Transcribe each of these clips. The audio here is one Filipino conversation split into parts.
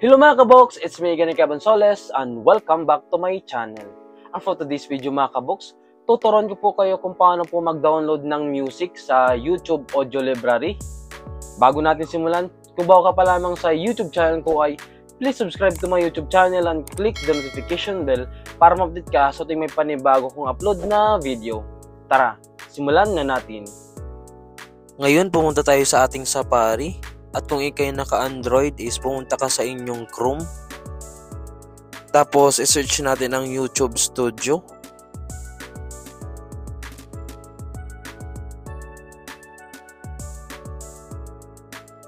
Hello mga kabox, it's me again, Kevin Soles, and welcome back to my channel. And for today's video mga kabox, tuturuan ko po kayo kung paano po mag-download ng music sa YouTube Audio Library. Bago natin simulan, kung bago ka pa lamang sa YouTube channel ko ay please subscribe to my YouTube channel and click the notification bell para ma-update ka sa tuwing may panibago kong upload na video. Tara, simulan na natin. Ngayon, pumunta tayo sa ating Safari. At kung ikay naka-Android is pumunta ka sa inyong Chrome. Tapos, i-search natin ang YouTube Studio.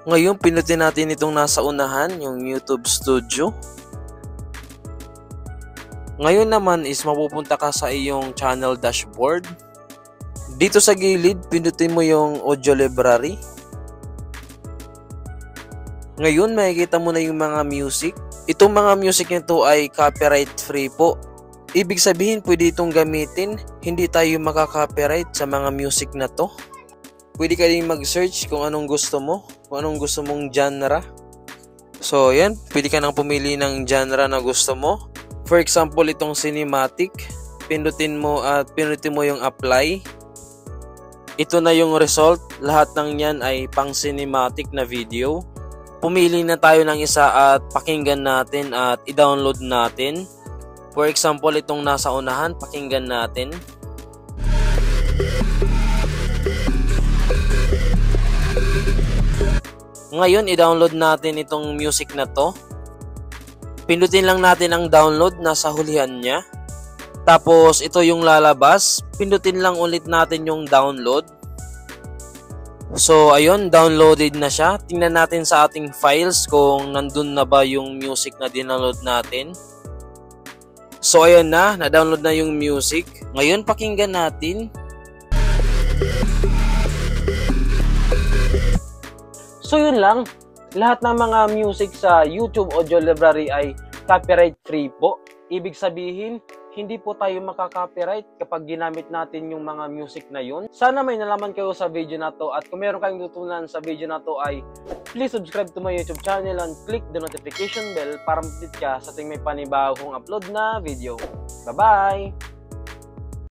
Ngayon, pinutin natin itong nasa unahan, yung YouTube Studio. Ngayon naman is mapupunta ka sa iyong channel dashboard. Dito sa gilid, pinutin mo yung Audio Library. Ngayon, makikita mo na yung mga music. Itong mga music nito ay copyright free po. Ibig sabihin, pwede itong gamitin. Hindi tayo makaka-copyright sa mga music na to. Pwede ka din mag-search kung anong gusto mo. Kung anong gusto mong genre. So, yan. Pwede ka nang pumili ng genre na gusto mo. For example, itong cinematic. Pindutin mo at pinutin mo yung apply. Ito na yung result. Lahat ng yan ay pang cinematic na video. Pumili na tayo ng isa at pakinggan natin at i-download natin. For example, itong nasa unahan, pakinggan natin. Ngayon, i-download natin itong music na to. Pindutin lang natin ang download, nasa hulihan niya. Tapos, ito yung lalabas. Pindutin lang ulit natin yung download. So, ayun, downloaded na siya. Tingnan natin sa ating files kung nandun na ba yung music na dinownload natin. So, ayun na. Na-download na yung music. Ngayon, pakinggan natin. So, yun lang. Lahat ng mga music sa YouTube Audio Library ay copyright free po. Ibig sabihin, hindi po tayo makaka-copyright kapag ginamit natin yung mga music na yun. Sana may nalaman kayo sa video na to at kung meron kayong tutunan sa video na to ay please subscribe to my YouTube channel and click the notification bell para ma-update ka sa tuwing may panibago kong upload na video. Bye-bye!